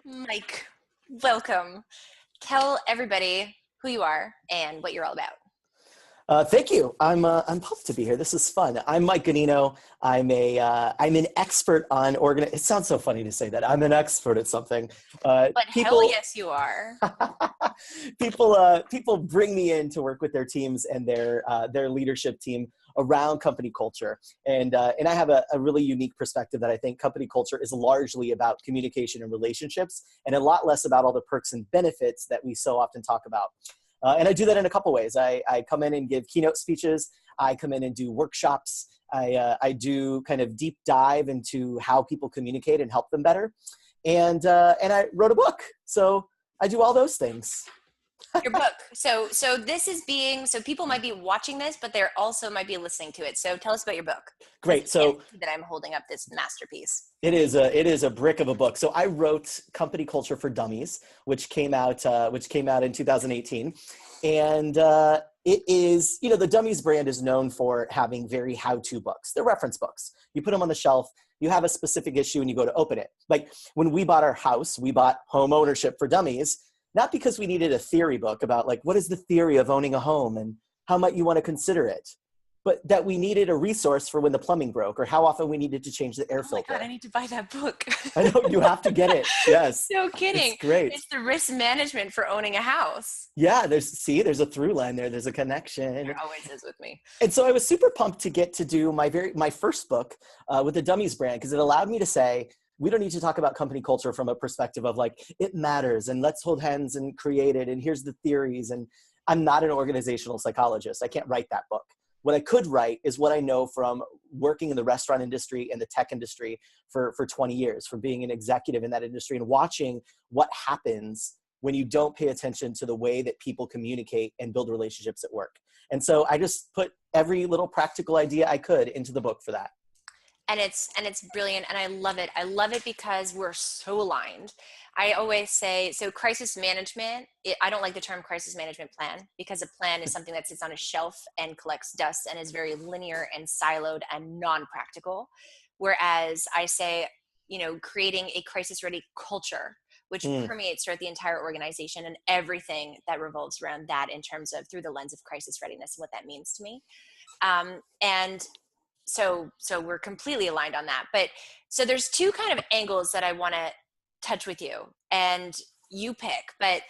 Mike, welcome. Tell everybody who you are and what you're all about. Thank you. I'm pumped to be here. This is fun. I'm Mike Ganino. I'm an expert on It sounds so funny to say that I'm an expert at something. But hell yes, you are. People bring me in to work with their teams and their leadership team around company culture, and I have a really unique perspective that I think company culture is largely about communication and relationships, and a lot less about all the perks and benefits that we so often talk about. And I do that in a couple ways. I come in and give keynote speeches. I come in and do workshops. I do kind of deep dive into how people communicate and help them better. And I wrote a book. So I do all those things. Your book. So people might be watching this, but they're also might be listening to it. So tell us about your book. Great. So that I'm holding up this masterpiece. It is a brick of a book. So I wrote Company Culture for Dummies, which came out in 2018. And it is, the Dummies brand is known for having very how-to books. They're reference books. You put them on the shelf, you have a specific issue and you go to open it. Like when we bought our house, we bought Home Ownership for Dummies, not because we needed a theory book about like, what is the theory of owning a home and how might you want to consider it, but that we needed a resource for when the plumbing broke or how often we needed to change the air filter. Oh my God, I need to buy that book. I know, you have to get it. Yes. No kidding. It's great. It's the risk management for owning a house. Yeah, there's a through line there. There's a connection. There always is with me. And so I was super pumped to get to do my first book with the Dummies brand, because it allowed me to say, we don't need to talk about company culture from a perspective of like, it matters and let's hold hands and create it. And here's the theories. And I'm not an organizational psychologist. I can't write that book. What I could write is what I know from working in the restaurant industry and the tech industry for 20 years, from being an executive in that industry and watching what happens when you don't pay attention to the way that people communicate and build relationships at work. And so I just put every little practical idea I could into the book for that. And it's brilliant. And I love it. I love it because we're so aligned. I always say, so crisis management, I don't like the term crisis management plan, because a plan is something that sits on a shelf and collects dust and is very linear and siloed and non-practical. Whereas I say, creating a crisis ready culture, which permeates throughout the entire organization and everything that revolves around that in terms of through the lens of crisis readiness and what that means to me. And so we're completely aligned on that. But so there's two kind of angles that I want to touch with you, and you pick. But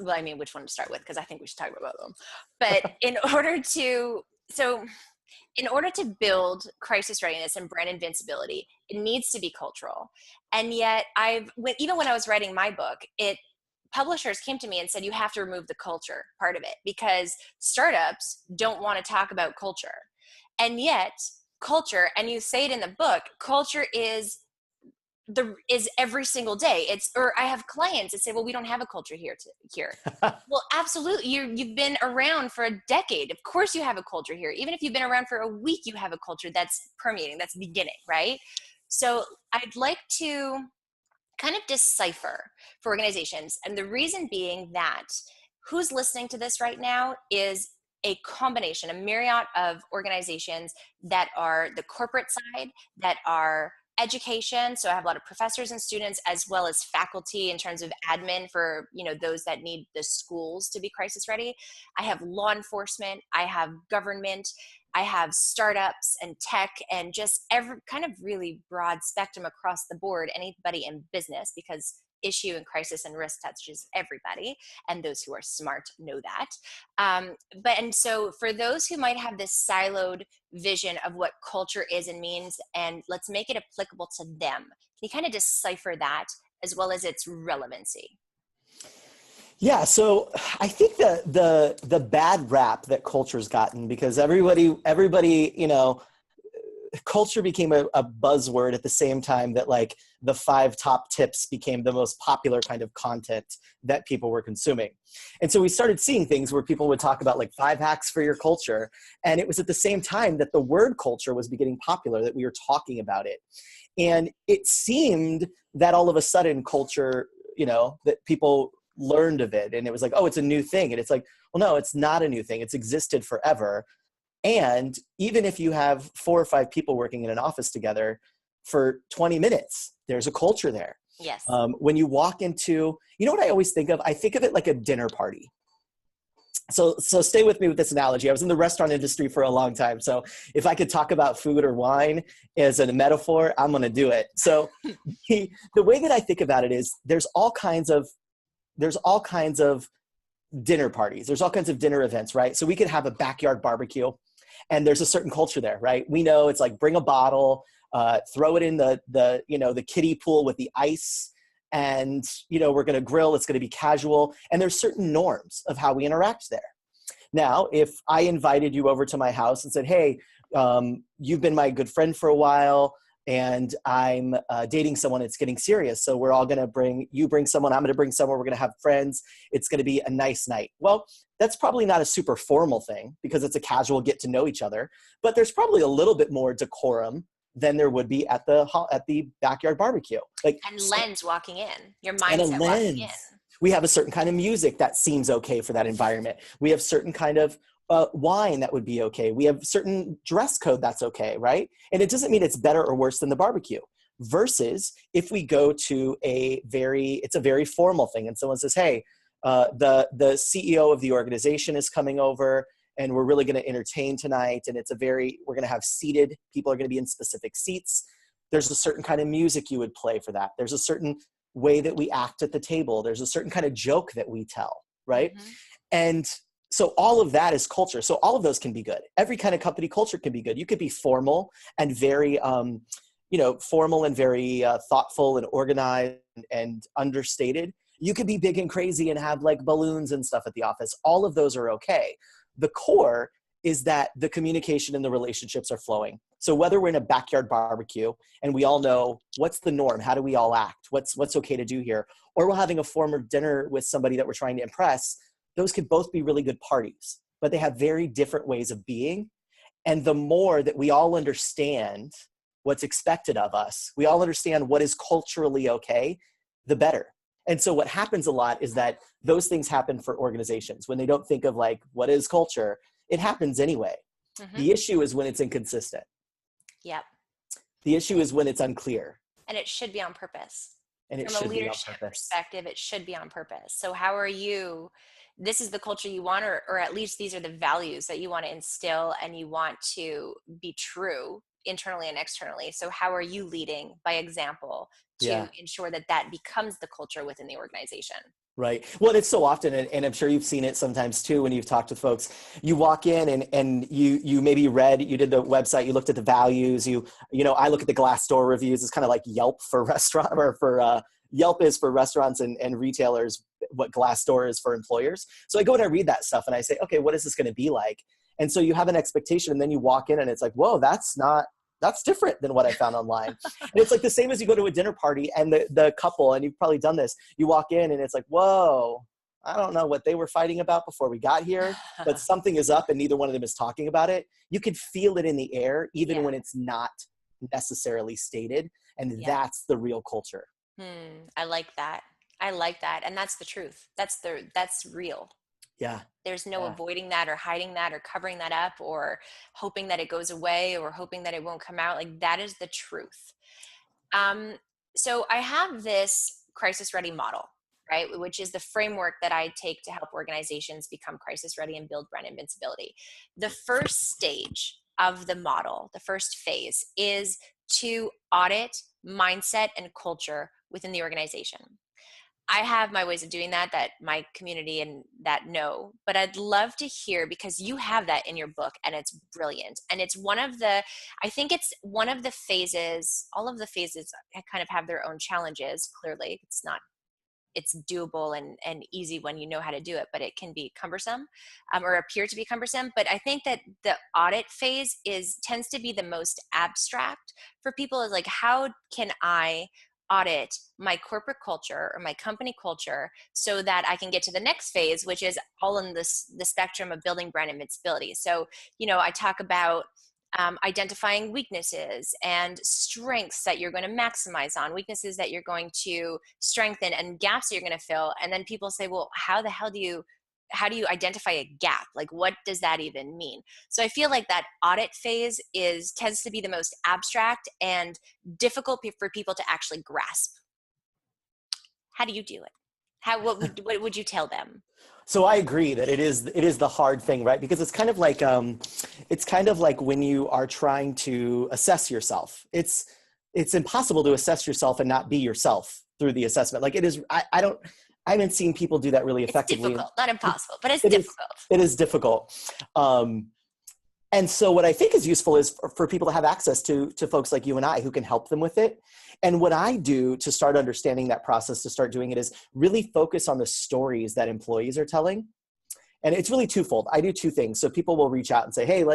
which one to start with? Because I think we should talk about them. But in order to build crisis readiness and brand invincibility, it needs to be cultural. And yet even when I was writing my book, publishers came to me and said, you have to remove the culture part of it, because startups don't want to talk about culture. And yet culture, and you say it in the book, culture is every single day. Or I have clients that say, well, we don't have a culture here. Well, absolutely. You've been around for a decade. Of course you have a culture here. Even if you've been around for a week, you have a culture that's permeating, that's beginning, right? So I'd like to kind of decipher for organizations. And the reason being that who's listening to this right now is a combination, a myriad of organizations that are the corporate side, that are education. So I have a lot of professors and students, as well as faculty in terms of admin for, those that need the schools to be crisis ready. I have law enforcement, I have government, I have startups and tech, and just every kind of really broad spectrum across the board, anybody in business, because issue and crisis and risk touches everybody, and those who are smart know that. And so for those who might have this siloed vision of what culture is and means, and let's make it applicable to them, can you kind of decipher that as well as its relevancy? Yeah, so I think the bad rap that culture's gotten, because everybody, culture became a buzzword at the same time that like the 5 top tips became the most popular kind of content that people were consuming. And so we started seeing things where people would talk about like 5 hacks for your culture. And it was at the same time that the word culture was beginning popular, that we were talking about it. And it seemed that all of a sudden culture, that people learned of it. And it was like, oh, it's a new thing. And it's like, well, no, it's not a new thing. It's existed forever. And even if you have 4 or 5 people working in an office together for 20 minutes, there's a culture there. Yes. When you walk into, you know what I always think of? I think of it like a dinner party. So stay with me with this analogy. I was in the restaurant industry for a long time. So if I could talk about food or wine as a metaphor, I'm going to do it. So the way that I think about it is there's all kinds of dinner parties. There's all kinds of dinner events, right? So we could have a backyard barbecue and there's a certain culture there, right? We know it's like bring a bottle, throw it in the kiddie pool with the ice, and we're going to grill. It's going to be casual, and there's certain norms of how we interact there. Now, if I invited you over to my house and said, hey, you've been my good friend for a while, and I'm dating someone, it's getting serious. So we're all going to bring someone, I'm going to bring someone, we're going to have friends. It's going to be a nice night. Well, that's probably not a super formal thing because it's a casual get to know each other, but there's probably a little bit more decorum than there would be at the backyard barbecue. And lens walking in, your and a mindset walking in. lens. We have a certain kind of music that seems okay for that environment. We have certain kind of wine that would be okay. We have certain dress code that's okay, right? And it doesn't mean it's better or worse than the barbecue. Versus if we go to it's a very formal thing, and someone says, hey, the CEO of the organization is coming over, and we're really going to entertain tonight, and we're going to have seated, people are going to be in specific seats. There's a certain kind of music you would play for that. There's a certain way that we act at the table. There's a certain kind of joke that we tell, right? Mm-hmm. And so all of that is culture. So all of those can be good. Every kind of company culture can be good. You could be formal and very, formal and very thoughtful and organized and understated. You could be big and crazy and have like balloons and stuff at the office. All of those are okay. The core is that the communication and the relationships are flowing. So whether we're in a backyard barbecue and we all know what's the norm, how do we all act, what's okay to do here, or we're having a formal dinner with somebody that we're trying to impress, those could both be really good parties, but they have very different ways of being. And the more that we all understand what's expected of us, we all understand what is culturally okay, the better. And so what happens a lot is that those things happen for organizations when they don't think of like, what is culture? It happens anyway. Mm-hmm. The issue is when it's inconsistent. Yep. The issue is when it's unclear. And it should be on purpose. And it From should a be on leadership purpose. perspective, it should be on purpose. So how are you, this is the culture you want, or at least these are the values that you want to instill and you want to be true internally and externally. So how are you leading by example to ensure that that becomes the culture within the organization? Right. Well, it's so often, and I'm sure you've seen it sometimes too, when you've talked with folks, you walk in and you maybe you did the website, you looked at the values, I look at the Glassdoor reviews. It's kind of like Yelp for restaurant, or for Yelp is for restaurants and retailers, what Glassdoor is for employers. So I go and I read that stuff and I say, okay, what is this going to be like? And so you have an expectation, and then you walk in and it's like, whoa, that's different than what I found online. And it's like the same as you go to a dinner party and the couple, and you've probably done this, you walk in and it's like, whoa, I don't know what they were fighting about before we got here, but something is up and neither one of them is talking about it. You can feel it in the air, even when it's not necessarily stated. And that's the real culture. I like that. And that's the truth. That's real. Yeah. There's no avoiding that or hiding that or covering that up or hoping that it goes away or hoping that it won't come out. Like, that is the truth. So I have this crisis ready model, right? Which is the framework that I take to help organizations become crisis ready and build brand invincibility. The first stage of the model, the first phase, is to audit mindset and culture within the organization. I have my ways of doing that my community and that know, but I'd love to hear, because you have that in your book and it's brilliant. And it's I think it's one of the phases, all of the phases kind of have their own challenges. Clearly it's doable and easy when you know how to do it, but it can be cumbersome or appear to be cumbersome. But I think that the audit phase tends to be the most abstract for people. Is like, how can I audit my corporate culture or my company culture so that I can get to the next phase, which is all in the spectrum of building brand invincibility. So, I talk about identifying weaknesses and strengths that you're going to maximize on, weaknesses that you're going to strengthen, and gaps that you're going to fill. And then people say, well, how do you identify a gap? Like, what does that even mean? So I feel like that audit phase tends to be the most abstract and difficult for people to actually grasp. How do you do it? What would you tell them? So I agree that it is the hard thing, right? Because it's kind of like when you are trying to assess yourself. It's impossible to assess yourself and not be yourself through the assessment. Like it is, I haven't seen people do that really effectively. It's difficult, not impossible, but it's difficult. It is difficult. And so what I think is useful is for people to have access to folks like you and I who can help them with it. And what I do to start understanding that process, to start doing it, is really focus on the stories that employees are telling. And it's really twofold. I do two things. So people will reach out and say, hey,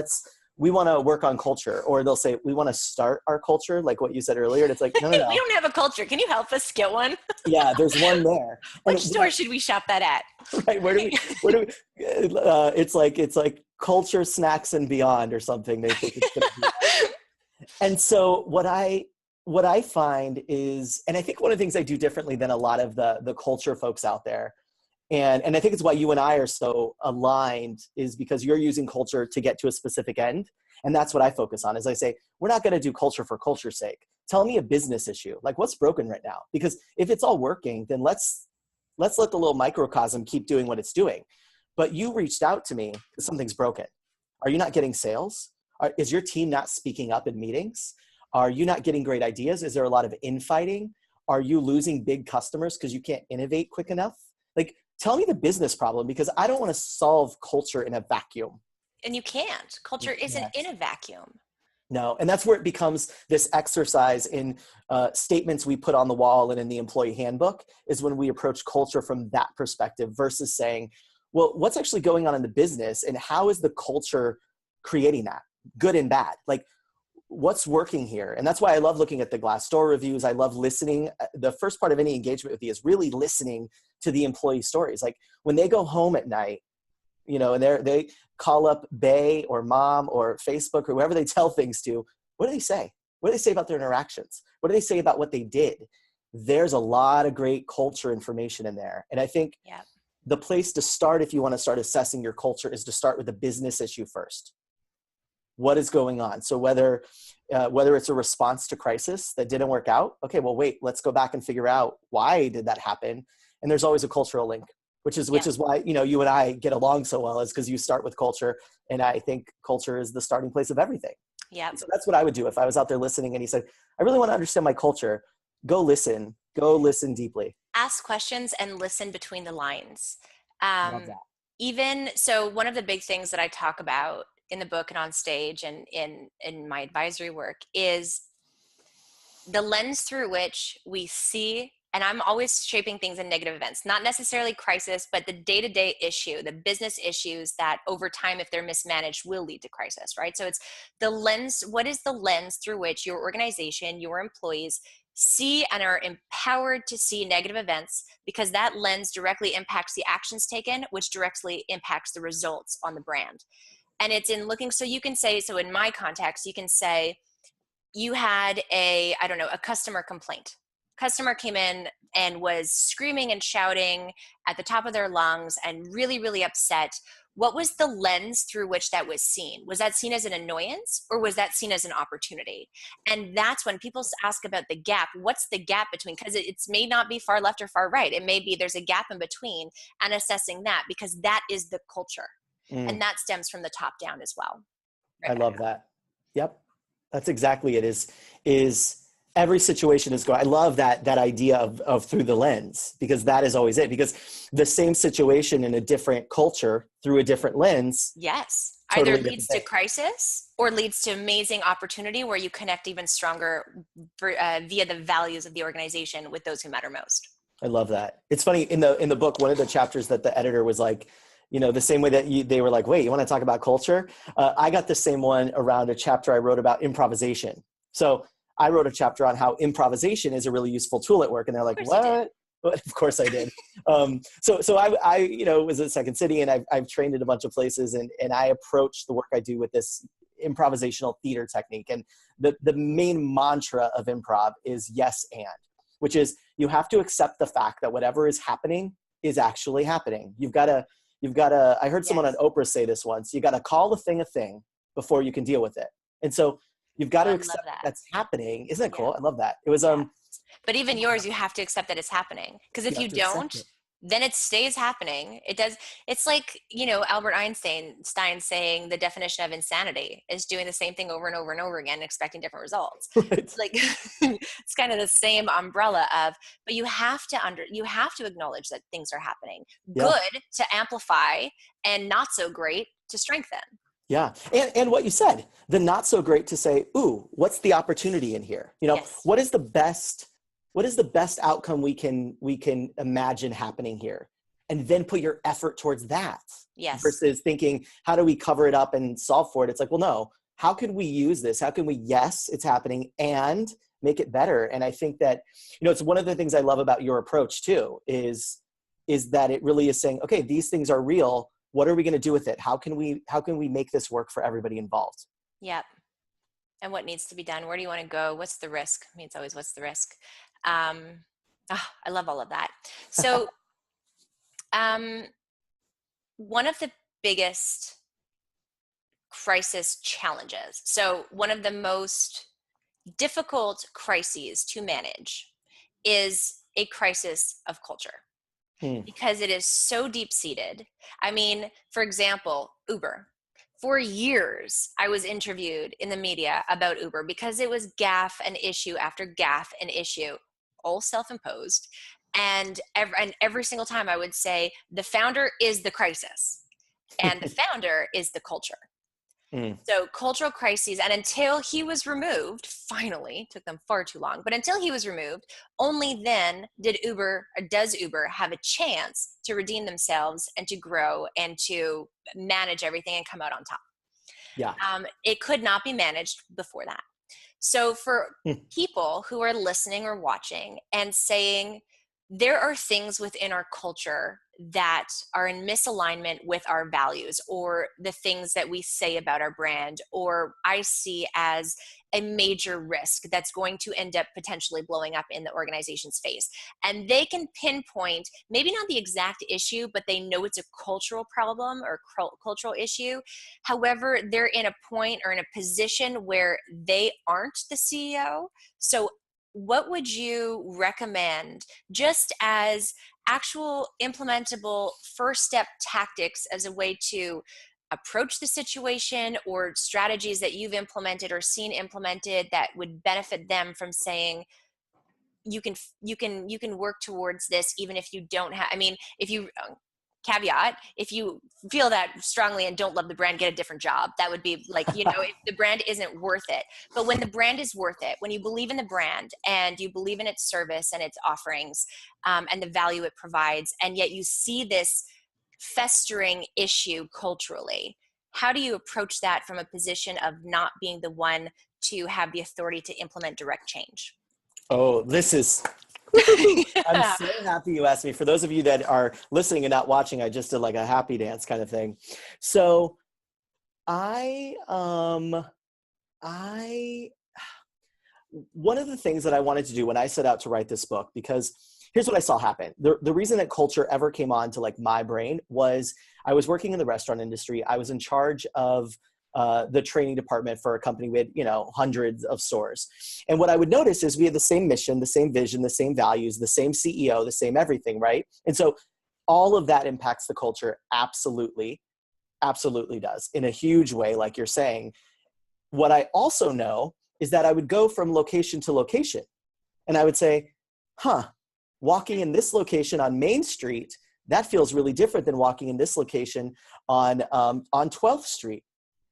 we want to work on culture. Or they'll say, we want to start our culture, like what you said earlier. And it's like, no. We don't have a culture. Can you help us get one? Yeah, there's one there. Which store should we shop that at? Right. Where do we it's like culture, snacks, and beyond or something. They think it's going to be. And so what I find is, and I think one of the things I do differently than a lot of the culture folks out there, and I think it's why you and I are so aligned, is because you're using culture to get to a specific end. And that's what I focus on. Is I say, we're not going to do culture for culture's sake. Tell me a business issue. Like, what's broken right now? Because if it's all working, then let's let the little microcosm keep doing what it's doing. But you reached out to me because something's broken. Are you not getting sales? Is your team not speaking up in meetings? Are you not getting great ideas? Is there a lot of infighting? Are you losing big customers because you can't innovate quick enough? Like, tell me the business problem, because I don't want to solve culture in a vacuum. And you can't. Culture isn't in a vacuum. No, and that's where it becomes this exercise in statements we put on the wall and in the employee handbook, is when we approach culture from that perspective versus saying, well, what's actually going on in the business and how is the culture creating that, good and bad? Like, what's working here? And that's why I love looking at the Glassdoor reviews. I love listening. The first part of any engagement with you is really listening to the employee stories. Like when they go home at night, and they call up Bay or Mom or Facebook or whoever they tell things to, what do they say? What do they say about their interactions? What do they say about what they did? There's a lot of great culture information in there. And I think the place to start, if you want to start assessing your culture, is to start with the business issue first. What is going on? So whether it's a response to crisis that didn't work out, okay, well, wait, let's go back and figure out why did that happen? And there's always a cultural link, which is why, you and I get along so well, is because you start with culture. And I think culture is the starting place of everything. Yeah. So that's what I would do if I was out there listening and he said, I really want to understand my culture. Go listen deeply. Ask questions and listen between the lines. Love that. Even so, one of the big things that I talk about in the book and on stage and in my advisory work is the lens through which we see, and I'm always shaping things in negative events, not necessarily crisis, but the day-to-day issue, the business issues that over time, if they're mismanaged, will lead to crisis, right? So it's the lens. What is the lens through which your organization, your employees see and are empowered to see negative events, because that lens directly impacts the actions taken, which directly impacts the results on the brand. And it's in looking, so you can say, so in my context, you can say you had a customer complaint. Customer came in and was screaming and shouting at the top of their lungs and really, really upset. What was the lens through which that was seen? Was that seen as an annoyance, or was that seen as an opportunity? And that's when people ask about the gap. What's the gap between? Because it may not be far left or far right. It may be there's a gap in between, and assessing that, because that is the culture. And that stems from the top down as well. I love that. Yep. That's exactly it. Is every situation is going. I love that idea of through the lens, because that is always it. Because the same situation in a different culture through a different lens. Yes. Totally either leads to crisis or leads to amazing opportunity, where you connect even stronger via the values of the organization with those who matter most. I love that. It's funny, in the book, one of the chapters that the editor was like, the same way that they were like, wait, you want to talk about culture? I got the same one around a chapter I wrote about improvisation. So I wrote a chapter on how improvisation is a really useful tool at work. And they're like, what? But of course I did. So I was at Second City, and I've trained in a bunch of places, and I approach the work I do with this improvisational theater technique. And the main mantra of improv is yes and, which is you have to accept the fact that whatever is happening is actually happening. You've got to, I heard someone on Oprah say this once, you got to call a thing before you can deal with it. And so you've got to accept that's happening. Isn't it cool? I love that. It was, But even yours, you have to accept that it's happening. Because if You you have to accept don't, it. then it stays happening. It does. It's like, Albert Einstein saying the definition of insanity is doing the same thing over and over and over again, expecting different results. Right. Like it's kind of the same umbrella of, but you have to acknowledge that things are happening. Yeah. Good to amplify and not so great to strengthen. Yeah. And what you said, the not so great to say, ooh, what's the opportunity in here? Yes. What is the best outcome we can imagine happening here? And then put your effort towards that. Yes. Versus thinking, how do we cover it up and solve for it? It's like, well, no, how can we use this? How can we, yes, it's happening, and make it better? And I think that, it's one of the things I love about your approach too, is that it really is saying, okay, these things are real. What are we going to do with it? How can we make this work for everybody involved? Yep. And what needs to be done? Where do you want to go? What's the risk? I mean, it's always, what's the risk? I love all of that. So one of the biggest crisis challenges, so one of the most difficult crises to manage, is a crisis of culture. Because it is so deep-seated. I mean, for example, Uber. For years, I was interviewed in the media about Uber because it was gaffe and issue after gaffe and issue, all self-imposed. And every single time I would say, the founder is the crisis and the founder is the culture. So cultural crises, and until he was removed, finally, took them far too long, but until he was removed, only then does Uber have a chance to redeem themselves and to grow and to manage everything and come out on top. Yeah. It could not be managed before that. So for people who are listening or watching and saying, there are things within our culture that are in misalignment with our values, or the things that we say about our brand, or I see as a major risk that's going to end up potentially blowing up in the organization's face. And they can pinpoint, maybe not the exact issue, but they know it's a cultural problem or cultural issue. However, they're in a point or in a position where they aren't the CEO. So what would you recommend, just as actual implementable first step tactics, as a way to approach the situation, or strategies that you've implemented or seen implemented that would benefit them from saying, you can work towards this even if you don't have, if you caveat, if you feel that strongly and don't love the brand, get a different job. That would be like, if the brand isn't worth it. But when the brand is worth it, when you believe in the brand and you believe in its service and its offerings, and the value it provides, and yet you see this festering issue culturally, how do you approach that from a position of not being the one to have the authority to implement direct change? Oh, this is... I'm so happy you asked me. For those of you that are listening and not watching, I just did like a happy dance kind of thing. So one of the things that I wanted to do when I set out to write this book, because here's what I saw happen. The reason that culture ever came on to like my brain was I was working in the restaurant industry. I was in charge of the training department for a company. We had, hundreds of stores. And what I would notice is we had the same mission, the same vision, the same values, the same CEO, the same everything, right? And so all of that impacts the culture. Absolutely. Absolutely does, in a huge way, like you're saying. What I also know is that I would go from location to location and I would say, walking in this location on Main Street, that feels really different than walking in this location on 12th Street.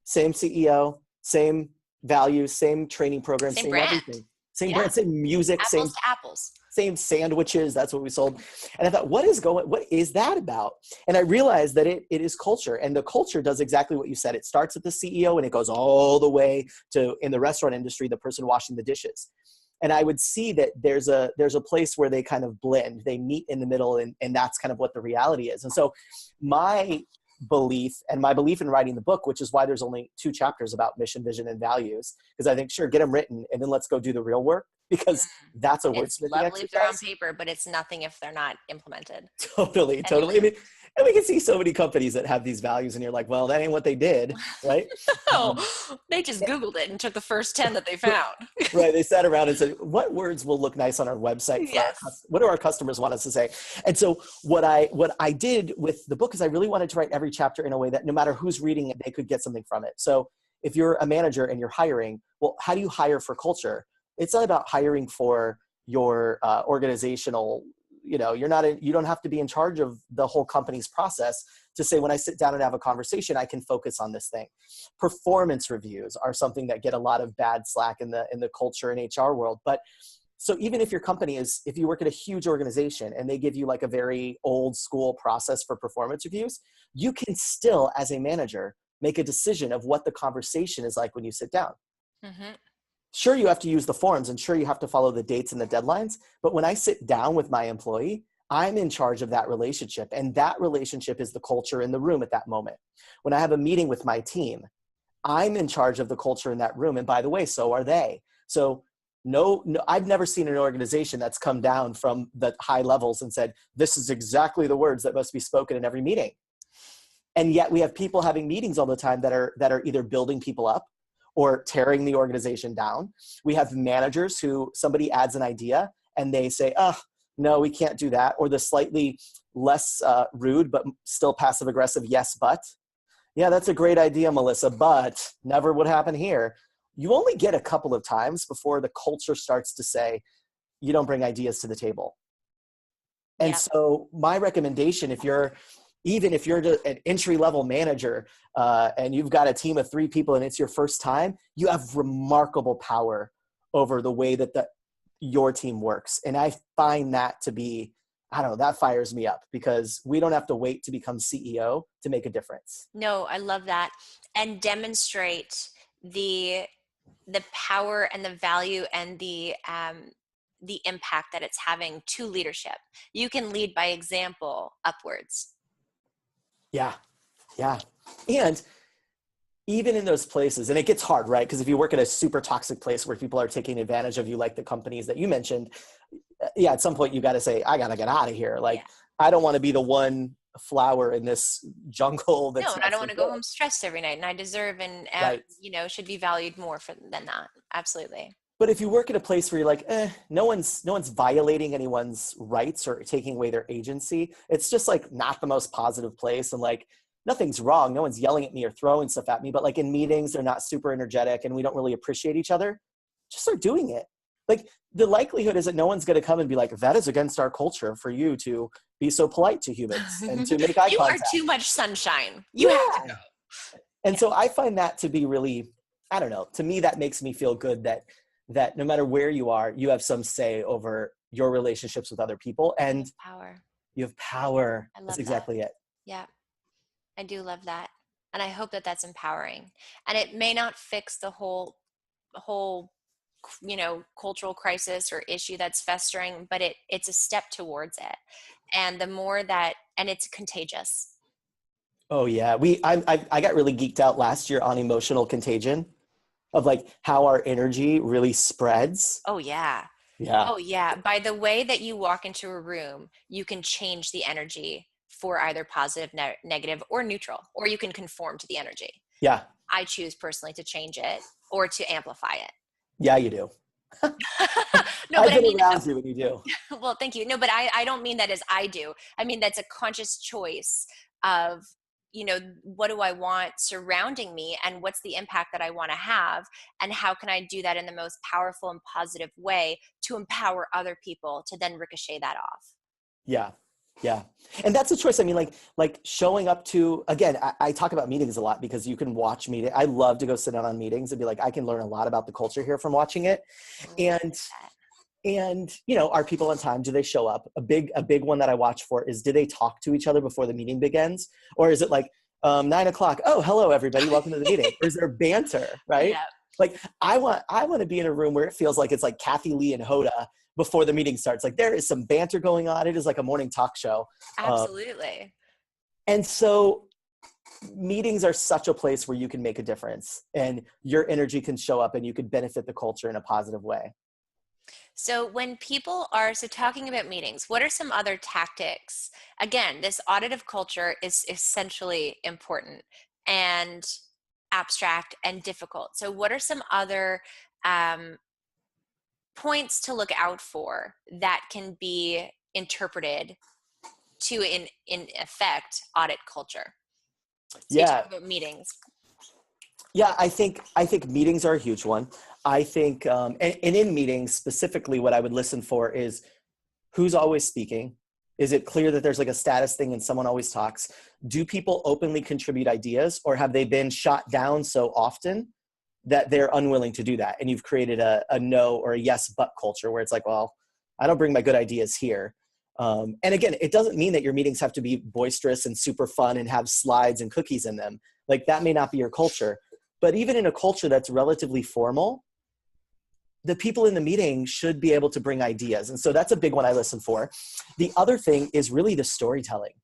Same CEO, same values, same training program, same everything. Same brand, same music, apples to apples. Same sandwiches. That's what we sold. And I thought, what is that about? And I realized that it is culture. And the culture does exactly what you said. It starts at the CEO and it goes all the way to, in the restaurant industry, the person washing the dishes. And I would see that there's a place where they kind of blend, they meet in the middle, and that's kind of what the reality is. And so my belief in writing the book, which is why there's only 2 chapters about mission, vision, and values, because I think, sure, get them written and then let's go do the real work, because that's a wordsmithing exercise. It's lovely if they're on paper, but it's nothing if they're not implemented. Totally. I mean, And we can see so many companies that have these values and you're like, well, that ain't what they did, right? Oh, they just Googled it and took the first 10 that they found. Right. They sat around and said, what words will look nice on our website? Yes. What do our customers want us to say? And so what I did with the book is I really wanted to write every chapter in a way that no matter who's reading it, they could get something from it. So if you're a manager and you're hiring, well, how do you hire for culture? It's not about hiring for your organizational, you don't have to be in charge of the whole company's process to say, when I sit down and have a conversation, I can focus on this thing. Performance reviews are something that get a lot of bad slack in the culture and HR world. But so even if your company if you work at a huge organization and they give you like a very old school process for performance reviews, you can still, as a manager, make a decision of what the conversation is like when you sit down. Mm-hmm. Sure, you have to use the forms and sure you have to follow the dates and the deadlines. But when I sit down with my employee, I'm in charge of that relationship. And that relationship is the culture in the room at that moment. When I have a meeting with my team, I'm in charge of the culture in that room. And by the way, so are they. So no, I've never seen an organization that's come down from the high levels and said, this is exactly the words that must be spoken in every meeting. And yet we have people having meetings all the time that are either building people up or tearing the organization down. We have managers who somebody adds an idea and they say, oh, no, we can't do that. Or the slightly less rude, but still passive aggressive, yes, but. Yeah, that's a great idea, Melissa, but never would happen here. You only get a couple of times before the culture starts to say, you don't bring ideas to the table. And so my recommendation, even if you're an entry-level manager and you've got a team of 3 people and it's your first time, you have remarkable power over the way that your team works. And I find that to be, I don't know, that fires me up because we don't have to wait to become CEO to make a difference. No, I love that. And demonstrate the power and the value and the impact that it's having to leadership. You can lead by example upwards. Yeah. And even in those places, and it gets hard, right? Because if you work at a super toxic place where people are taking advantage of you, like the companies that you mentioned, at some point you got to say, I got to get out of here. I don't want to be the one flower in this jungle. No, and I don't want to go home stressed every night, and I deserve and right. Should be valued more than that. Absolutely. But if you work at a place where you're like, no one's violating anyone's rights or taking away their agency, it's just like not the most positive place. And like, nothing's wrong. No one's yelling at me or throwing stuff at me. But like in meetings, they're not super energetic and we don't really appreciate each other. Just start doing it. Like the likelihood is that no one's going to come and be like, that is against our culture for you to be so polite to humans and to make eye contact. You are too much sunshine. You have to go. And so I find that to be really, I don't know, to me, that makes me feel good that no matter where you are, you have some say over your relationships with other people and power. You have power. I love That's exactly it. Yeah. I do love that. And I hope that that's empowering. And it may not fix the whole, cultural crisis or issue that's festering, but it's a step towards it. And the more that, and it's contagious. Oh yeah. I got really geeked out last year on emotional contagion of like how our energy really spreads. Oh yeah. Yeah. Oh yeah. By the way that you walk into a room, you can change the energy for either positive, negative, or neutral, or you can conform to the energy. Yeah. I choose personally to change it or to amplify it. Yeah, you do. No, I've been around you when you do. Well, thank you. No, but I don't mean that as I do. I mean, that's a conscious choice of, what do I want surrounding me and what's the impact that I want to have and how can I do that in the most powerful and positive way to empower other people to then ricochet that off. Yeah. Yeah. And that's a choice. I mean, like showing up to, again, I talk about meetings a lot because you can watch meetings. I love to go sit down on meetings and be like, I can learn a lot about the culture here from watching it. And, are people on time? Do they show up? A big one that I watch for is, do they talk to each other before the meeting begins? Or is it like 9:00? Oh, hello, everybody. Welcome to the meeting. Or is there banter, right? Yeah. Like I want to be in a room where it feels like it's like Kathy Lee and Hoda before the meeting starts. Like there is some banter going on. It is like a morning talk show. Absolutely. And so meetings are such a place where you can make a difference and your energy can show up and you can benefit the culture in a positive way. So when people are talking about meetings, what are some other tactics? Again, this audit of culture is essentially important and abstract and difficult. So what are some other um, points to look out for that can be interpreted to in effect audit culture? So you Yeah. talk about meetings. Yeah, I think meetings are a huge one. I think, and in meetings specifically, what I would listen for is who's always speaking. Is it clear that there's like a status thing and someone always talks? Do people openly contribute ideas, or have they been shot down so often that they're unwilling to do that? And you've created a no or a yes but culture where it's like, well, I don't bring my good ideas here. And again, it doesn't mean that your meetings have to be boisterous and super fun and have slides and cookies in them. Like that may not be your culture. But even in a culture that's relatively formal, the people in the meeting should be able to bring ideas. And so that's a big one I listen for. The other thing is really the storytelling,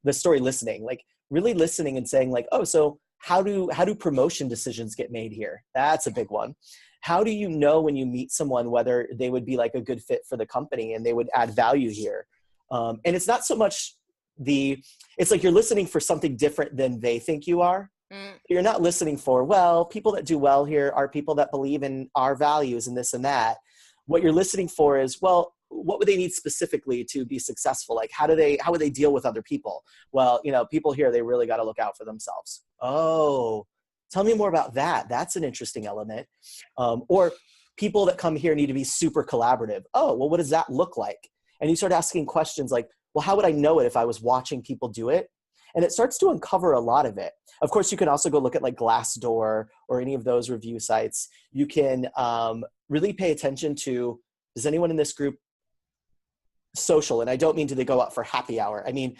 the story listening, like really listening and saying like, oh, so how do promotion decisions get made here? That's a big one. How do you know when you meet someone whether they would be like a good fit for the company and they would add value here? And it's not so much it's like you're listening for something different than they think you are. Mm. You're not listening for, well, people that do well here are people that believe in our values and this and that. What you're listening for is, well, what would they need specifically to be successful? Like, how would they deal with other people? Well, people here, they really got to look out for themselves. Oh, tell me more about that. That's an interesting element. Or people that come here need to be super collaborative. Oh, well, what does that look like? And you start asking questions like, well, how would I know it if I was watching people do it? And it starts to uncover a lot of it. Of course, you can also go look at like Glassdoor or any of those review sites. You can really pay attention to, does anyone in this group social? And I don't mean do they go out for happy hour. I mean,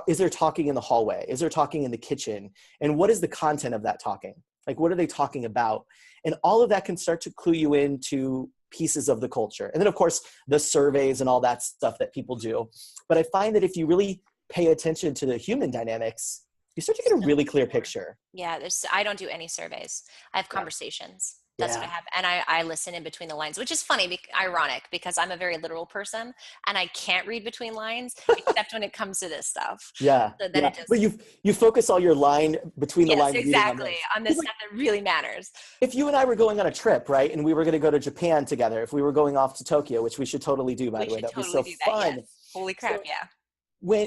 is there talking in the hallway? Is there talking in the kitchen? And what is the content of that talking? Like, what are they talking about? And all of that can start to clue you into pieces of the culture. And then, of course, the surveys and all that stuff that people do. But I find that if you really pay attention to the human dynamics, you start to get a really clear picture. Yeah, I don't do any surveys. I have Yeah. conversations. That's what I Yeah. have. And I listen in between the lines, which is funny, ironic, because I'm a very literal person and I can't read between lines except when it comes to this stuff. Yeah. So then Yeah. it But just, you focus all your line between the yes, lines reading on exactly. this. On the 'Cause, stuff like, that really matters. if you and I were going on a trip, right, and we were going to go to Japan together, if we were going off to Tokyo, which we should totally do, by We the way, should that'd be totally so do that. Yes. fun. Holy crap. So Yeah.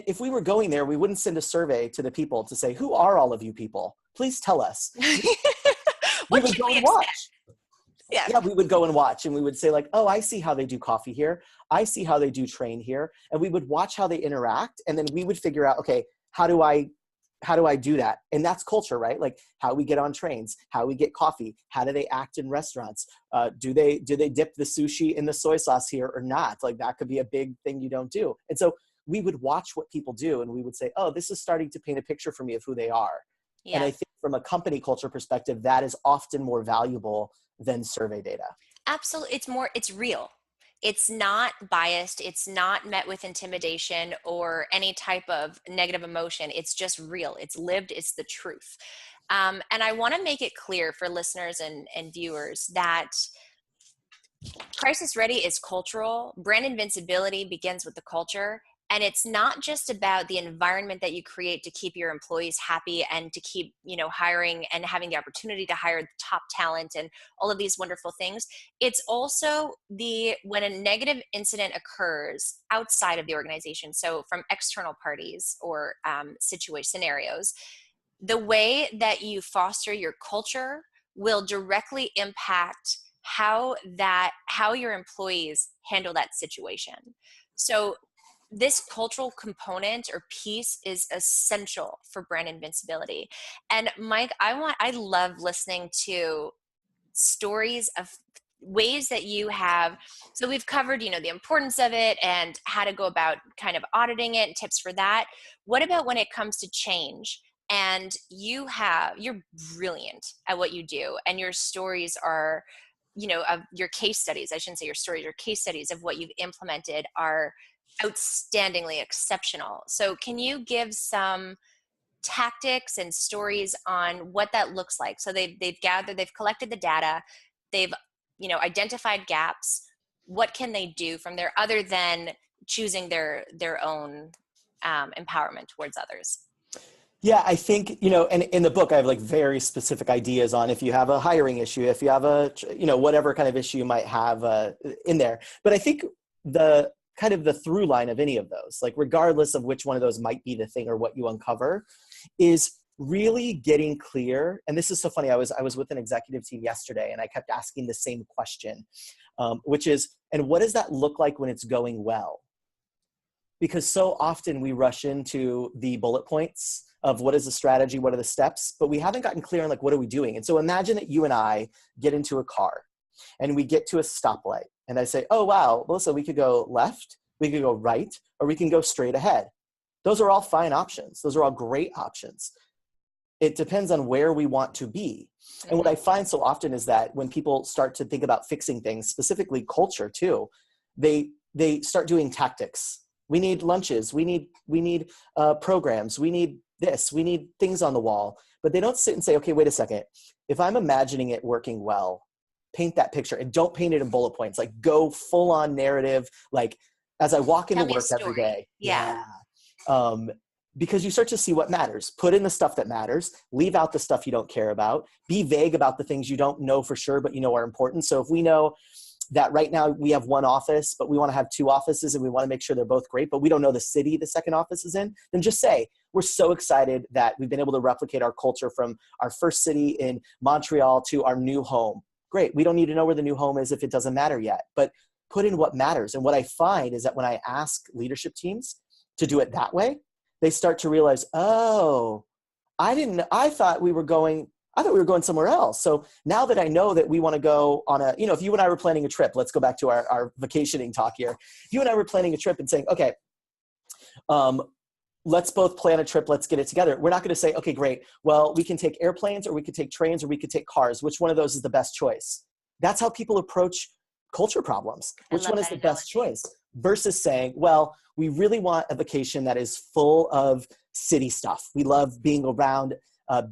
if we were going there, we wouldn't send a survey to the people to say, who are all of you people? Please tell us. We What would should go we and expect? watch. Yeah. Yeah, we would go and watch, and we would say like, oh, I see how they do coffee here. I see how they do train here. And we would watch how they interact. And then we would figure out, okay, how do I do that? And that's culture, right? Like how we get on trains, how we get coffee, how do they act in restaurants? Do they dip the sushi in the soy sauce here or not? Like that could be a big thing you don't do. And so we would watch what people do and we would say, oh, this is starting to paint a picture for me of who they are. And Yeah. I think from a company culture perspective, that is often more valuable than survey data. Absolutely. It's real. It's not biased. It's not met with intimidation or any type of negative emotion. It's just real. It's lived. It's the truth. And I want to make it clear for listeners and viewers that Crisis Ready is cultural. Brand invincibility begins with the culture. And it's not just about the environment that you create to keep your employees happy and to keep, hiring and having the opportunity to hire the top talent and all of these wonderful things. It's also when a negative incident occurs outside of the organization, so from external parties or scenarios, the way that you foster your culture will directly impact how your employees handle that situation. So this cultural component or piece is essential for brand invincibility. And Mike, I love listening to stories of ways that you have. So we've covered, the importance of it and how to go about kind of auditing it and tips for that. What about when it comes to change? And you're brilliant at what you do, and your stories are, of your case studies, I shouldn't say your stories, your case studies of what you've implemented are outstandingly exceptional. So can you give some tactics and stories on what that looks like? So they've collected the data, they've identified gaps. what can they do from there other than choosing their own empowerment towards others? Yeah, I think, and in the book, I have like very specific ideas on if you have a hiring issue, if you have a, whatever kind of issue you might have in there. But I think the kind of the through line of any of those, like regardless of which one of those might be the thing or what you uncover, is really getting clear. And this is so funny. I was with an executive team yesterday and I kept asking the same question, which is, and what does that look like when it's going well? Because so often we rush into the bullet points of what is the strategy, what are the steps, but we haven't gotten clear on like, what are we doing? And so imagine that you and I get into a car and we get to a stoplight and I say, oh, wow, Melissa, we could go left, we could go right, or we can go straight ahead. Those are all fine options. Those are all great options. It depends on where we want to be. And what I find so often is that when people start to think about fixing things, specifically culture too, they start doing tactics. We need lunches. We need programs. We need this. We need things on the wall. But they don't sit and say, okay, wait a second. If I'm imagining it working well, paint that picture and don't paint it in bullet points. Like go full on narrative. Like as I walk into work every day. Yeah. Because you start to see what matters. Put in the stuff that matters. Leave out the stuff you don't care about. Be vague about the things you don't know for sure, but you know are important. So if we know that right now we have one office, but we want to have two offices and we want to make sure they're both great, but we don't know the city the second office is in, then just say, we're so excited that we've been able to replicate our culture from our first city in Montreal to our new home. Great. We don't need to know where the new home is if it doesn't matter yet, but put in what matters. And what I find is that when I ask leadership teams to do it that way, they start to realize, oh, I thought we were going somewhere else. So now that I know that we want to go on a, if you and I were planning a trip, let's go back to our vacationing talk here. If you and I were planning a trip and saying, okay, let's both plan a trip, let's get it together. We're not going to say, okay, great. Well, we can take airplanes or we could take trains or we could take cars. Which one of those is the best choice? That's how people approach culture problems. Which one is the best choice? Versus saying, well, we really want a vacation that is full of city stuff. We love being around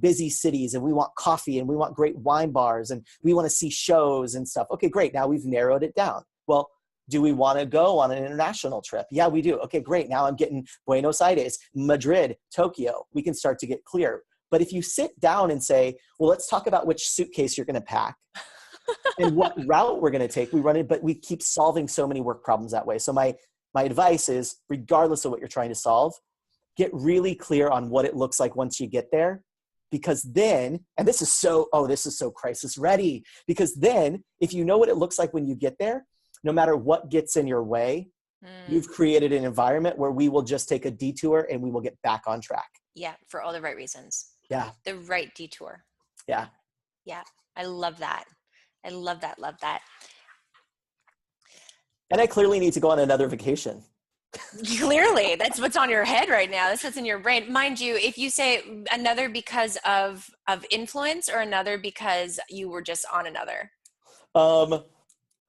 busy cities and we want coffee and we want great wine bars and we want to see shows and stuff. Okay, great. Now we've narrowed it down. Well, do we want to go on an international trip? Yeah, we do. Okay, great. Now I'm getting Buenos Aires, Madrid, Tokyo. We can start to get clear. But if you sit down and say, well, let's talk about which suitcase you're going to pack and what route we're going to take, we run it, but we keep solving so many work problems that way. So my advice is, regardless of what you're trying to solve, get really clear on what it looks like once you get there. Because then, and this is so crisis ready, because then if you know what it looks like when you get there, no matter what gets in your way, you've created an environment where we will just take a detour and we will get back on track. Yeah, for all the right reasons. Yeah. The right detour. Yeah. Yeah, I love that. Love that. And I clearly need to go on another vacation. Clearly, that's what's on your head right now. That's what's in your brain. Mind you, if you say another because of influence or another because you were just on another.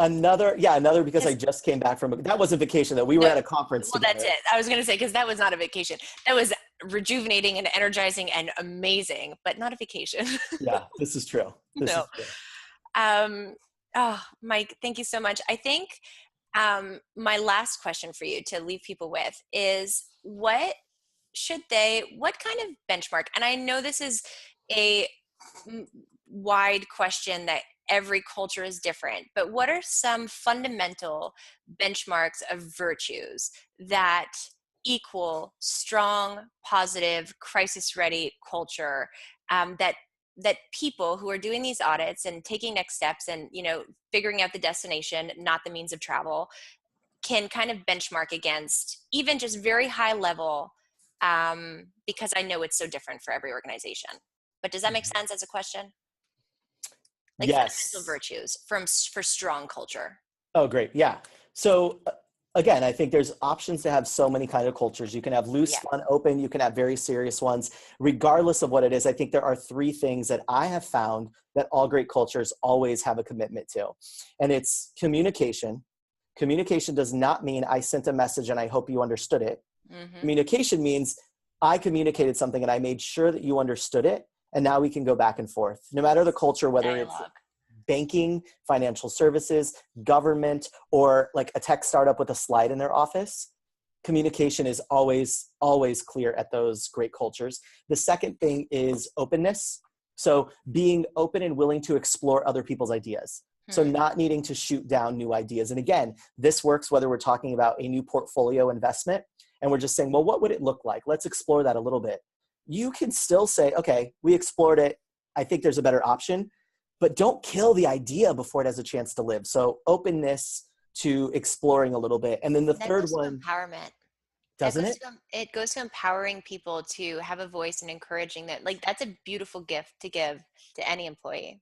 Another because I just came back from, that was a vacation that we were at a conference together. That's it. I was going to say, because that was not a vacation. That was rejuvenating and energizing and amazing, but not a vacation. Yeah, this is true. This is true. Oh, Mike, thank you so much. I think my last question for you to leave people with is what kind of benchmark, and I know this is a wide question that every culture is different, but what are some fundamental benchmarks of virtues that equal strong, positive, crisis-ready culture that people who are doing these audits and taking next steps and, figuring out the destination, not the means of travel, can kind of benchmark against, even just very high level, because I know it's so different for every organization. But does that make sense as a question? Like yes. Fundamental virtues for strong culture. Oh, great. Yeah. So again, I think there's options to have so many kind of cultures. You can have loose, fun, open. You can have very serious ones. Regardless of what it is, I think there are three things that I have found that all great cultures always have a commitment to. And it's communication. Communication does not mean I sent a message and I hope you understood it. Mm-hmm. Communication means I communicated something and I made sure that you understood it. And now we can go back and forth. No matter the culture, whether it's banking, financial services, government, or like a tech startup with a slide in their office, communication is always, always clear at those great cultures. The second thing is openness. So being open and willing to explore other people's ideas. So not needing to shoot down new ideas. And again, this works whether we're talking about a new portfolio investment and we're just saying, well, what would it look like? Let's explore that a little bit. You can still say, okay, we explored it. I think there's a better option, but don't kill the idea before it has a chance to live. So openness to exploring a little bit. And then the third one, empowerment. Doesn't it? It goes to empowering people to have a voice and encouraging that. Like, that's a beautiful gift to give to any employee.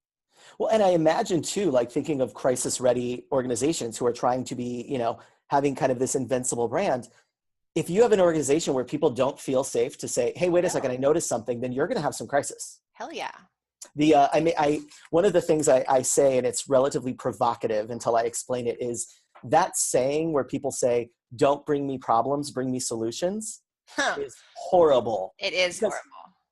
Well, and I imagine too, like thinking of crisis ready organizations who are trying to be, having kind of this invincible brand. If you have an organization where people don't feel safe to say, hey, wait a second, I noticed something, then you're going to have some crisis. Hell yeah. One of the things I say, and it's relatively provocative until I explain it, is that saying where people say, don't bring me problems, bring me solutions, is horrible. It is horrible.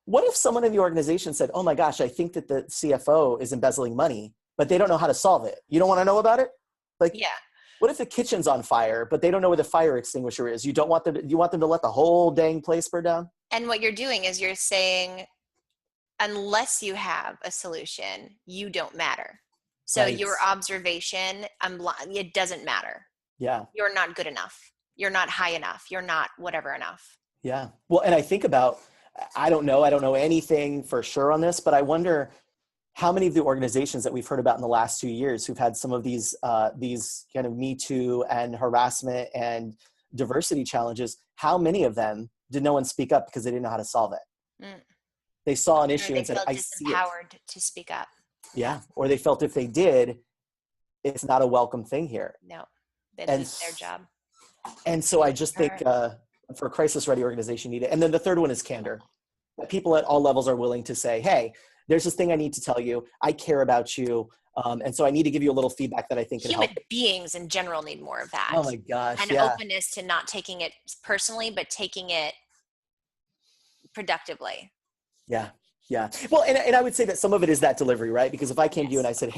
What if someone in the organization said, oh my gosh, I think that the CFO is embezzling money, but they don't know how to solve it. You don't want to know about it? Yeah. What if the kitchen's on fire, but they don't know where the fire extinguisher is? You want them to let the whole dang place burn down? And what you're doing is you're saying, unless you have a solution, you don't matter. So right. Your observation, it doesn't matter. Yeah. You're not good enough. You're not high enough. You're not whatever enough. Yeah. Well, and I think about, I don't know anything for sure on this, but I wonder how many of the organizations that we've heard about in the last 2 years who've had some of these kind of Me Too and harassment and diversity challenges, how many of them did no one speak up because they didn't know how to solve it? They saw an issue and said, I see it. They felt disempowered to speak up. Yeah. Or they felt if they did, it's not a welcome thing here. No, they lose their job. And so I just think for a crisis-ready organization, need it. And then the third one is candor. People at all levels are willing to say, hey, there's this thing I need to tell you. I care about you. And so I need to give you a little feedback that I think can help. Human beings in general need more of that. Oh my gosh. And openness to not taking it personally, but taking it productively. Yeah. Yeah. Well, and I would say that some of it is that delivery, right? Because if I came to you and I said,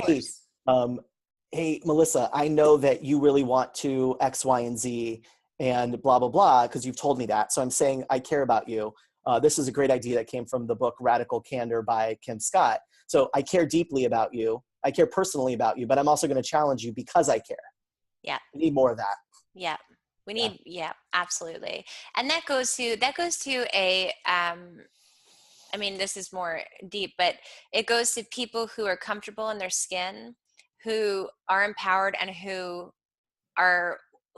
hey, Melissa, I know that you really want to X, Y, and Z and blah, blah, blah, because you've told me that. So I'm saying I care about you. This is a great idea that came from the book Radical Candor by Kim Scott. So I care deeply about you. I care personally about you, but I'm also going to challenge you because I care. Yeah. We need more of that. Yeah. We need, absolutely. And that goes to a, this is more deep, but it goes to people who are comfortable in their skin, who are empowered, and who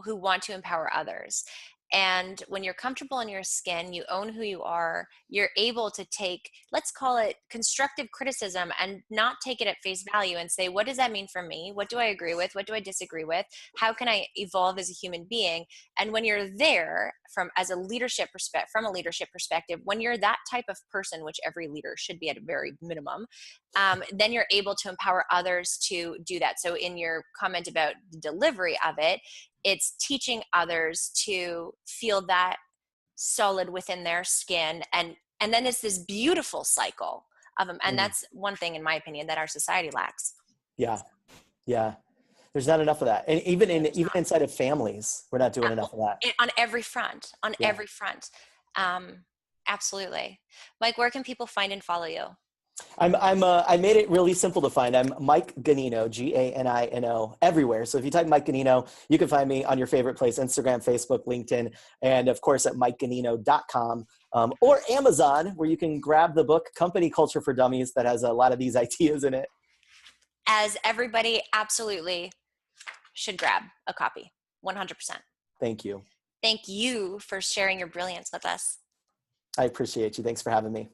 want to empower others. And when you're comfortable in your skin, you own who you are, you're able to take, let's call it constructive criticism, and not take it at face value and say, what does that mean for me? What do I agree with? What do I disagree with? How can I evolve as a human being? And when you're there from a leadership perspective, when you're that type of person, which every leader should be at a very minimum, then you're able to empower others to do that. So in your comment about the delivery of it, it's teaching others to feel that solid within their skin. And then it's this beautiful cycle of them. And that's one thing, in my opinion, that our society lacks. Yeah. Yeah. There's not enough of that. And even inside of families, we're not doing enough of that. On every front, every front. Absolutely. Mike, where can people find and follow you? I made it really simple to find. I'm Mike Ganino, Ganino, everywhere. So if you type Mike Ganino, you can find me on your favorite place: Instagram, Facebook, LinkedIn, and of course at MikeGanino.com, or Amazon, where you can grab the book Company Culture for Dummies that has a lot of these ideas in it. As everybody absolutely should grab a copy, 100%. Thank you. Thank you for sharing your brilliance with us. I appreciate you. Thanks for having me.